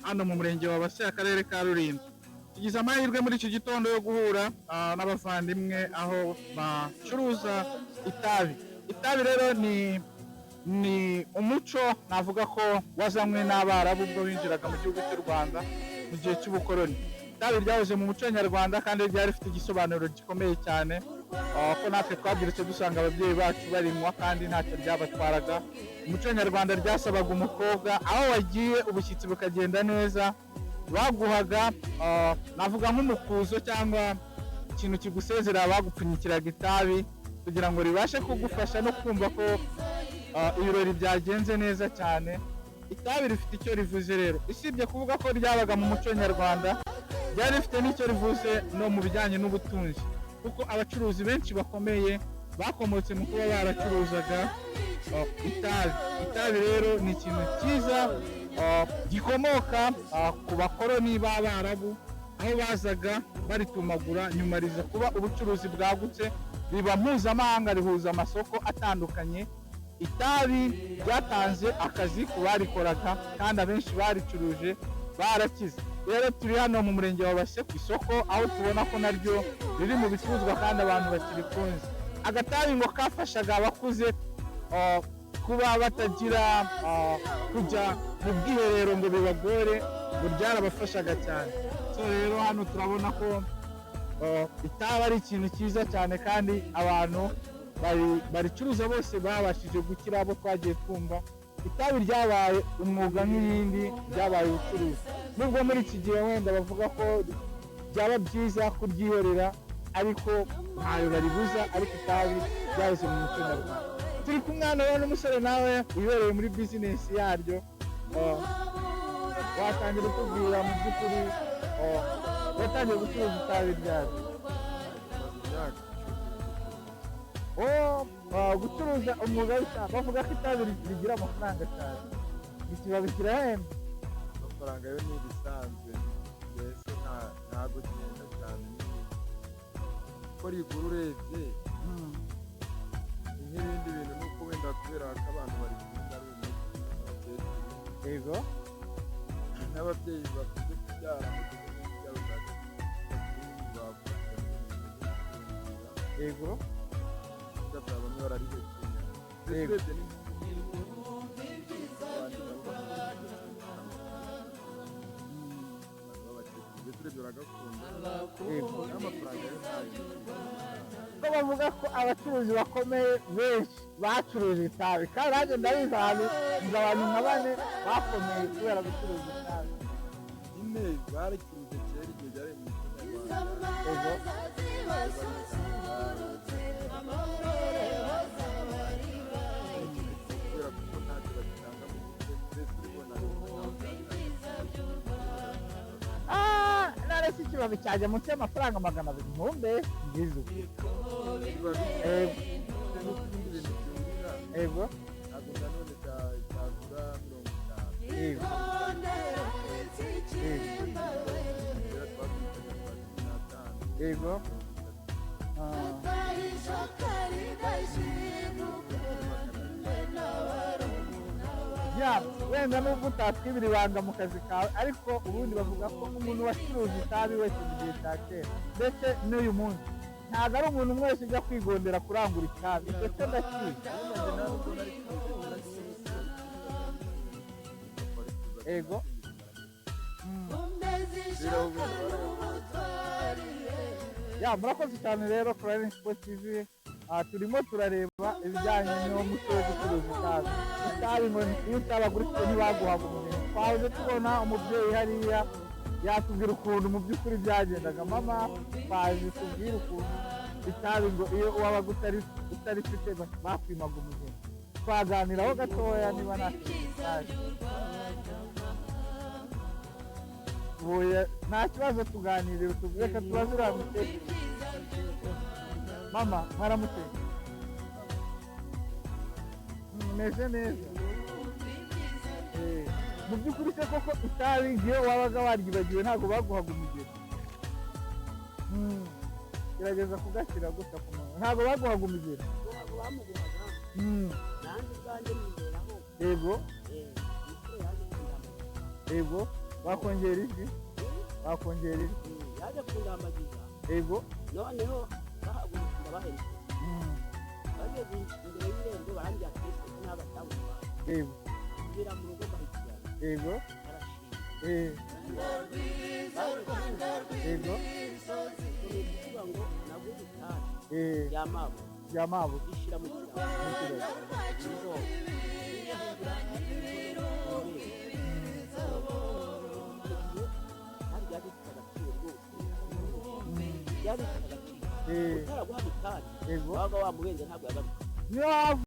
hano mu murenge wa Base akarere ka Rulindo. Tugize amahirwe muri iki gitondo yo guhura n'abavandimwe aho bacuruza itabi. Itabi rero ni umuco navuga ko wazanywe n'Abarabu ubwo binjiraga mu gihugu cy'u Rwanda mu gihe cy'ubukoloni. Itabi ryahoze mu muco nyarwanda kandi ryari rifite igisobanuro gikomeye cyane, ko natwe twabyirutse dusanga ababyeyi bacu barinywa kandi ntacyo ryabatwaraga. Umuco nyarwanda ryasabaga umukobwa aho wagiye ubushyitsi bukagenda neza, baguhaga navuga nk'umukuzo cyangwa ikintu kigusezera, bagupfunyikiraga itabi kugira ngo ribashe kugufasha no kumva ko ibirori byagenze neza cyane. Itabi rifite icyo rivuze rero, usibye kuvuga ko ryabaga mu muco nyarwanda, ryari rifite n'icyo rivuze no mu bijyanye n'ubutunzi, kuko abacuruzi benshi bakomeye bakomotse mu kuba baracuruzaga itabi. Itabi rero ni ikintu cyiza gikomoka ku bakoloni b'Abarabu, aho bazaga baritumagura, nyuma riza kuba ubucuruzi bwagutse, riba mpuzamahanga, rihuza amasoko atandukanye. Itabi ryatanze akazi ku barikoraga kandi abenshi baricuruje barakize. Rero turi hano mu murenge wa Base ku isoko, aho tubona ko naryo riri mu bicuruzwa kandi abantu bakirikunze. Agatabi ngo kafashaga abakuze kuba batagira kujya mu bwiherero ngo bibagore, ngo ryarabafashaga cyane. So rero hano turabona ko itabi ari ikintu cyiza cyane kandi abantu baricuruza bose babashije gukira. Abo twagiye twumva itabi ryabaye umwuga nk'iyindi, ryabaye ubucuruzi, nubwo muri iki gihe wenda bavuga ko byaba byiza kuryihorera, ariko ntayo baribuza, ariko itabi ryaheze mu muco nyarwanda. Turi kumwe rero n'umusore nawe wibereye muri bizinesi yaryo, watangira kutubwira mu by'ukuri watangiye gucuruza itabi ryaryo? Gucuruza umwuga w'itabi, bavuga ko itabi rigira amafaranga cyane, ikibabi kirahenda. Amafaranga yo ni ibisanzwe, mbese ntabwo kigenda cyane, kuko rigura urebye nk'ibindi bintu, nuko wenda kubera ko abantu barikunda ari abakecuru, yego, n'ababyeyi bakunze kubyara mu gihe cy'ibyaro yego, bamwe bararihekenya, yego, ko bavuga ko abacuruzi bakomeye benshi bacuruje itabi, kandi nanjye ndabizi ahantu nzi abantu nka bane bakomeye kubera gucuruza itabi. Nyine baricuruje kera igihe ryari mu Kinyarwanda, narese ikibabi cyajya munsi y'amafaranga 200 ntumbe ngizo. Ego, ntabwo nanone cyagura 50. yego, yego, wenda nubwo utatwibira ibanga mu kazi kawe, ariko ubundi bavuga ko umuntu wacuruje itabi wese mu gihe cya kera ndetse n'uyu munsi, ntabwo ari umuntu wese ujya kwigondera kurangura itabi. Icyo cyo ndakizi. Ego, murakoze cyane rero Clarence Sport TV. Turimo turareba ibijyanye n'umuco wo gucuruza itabi. Itabi ngo iyo utabaguritse ntibaguhaga umuntu. Twaje tubona umubyeyi hariya yatubwira ukuntu mu by'ukuri byagendaga. Mama twaje tubwira ukuntu itabi ngo iyo wabaga utarifite bakwimaga umuntu. Twaganiraho gatoya niba nta itabi. Nta kibazo, tuganirira, reka tubaze uriya mukecuru. Mama mwaramutse, mumeze neza? Mu by'ukuri se koko itabi igihe wabaga waryibagiwe ntabwo baguhaga umugeni? Gerageza kugashyira gusa ku munwa. Ntabwo baguhaga umugeni? Ntabwo bamuguhaga, nanjye ubwanjye nizeraho. Yego, yego, bakongera ijwi bakongera ijwi yaje kundambagiza yego noneho bahagurukira baherekeje bageze imbere y'irembo barambwira ati ese n'abatabuze yego kugira mu rugo bahitiyana yego barashima yego kuvuga ngo naguze itabi ryamabu rishyira mu kiraro utaraguha itabi waba wamubenze ntabwo yagaruka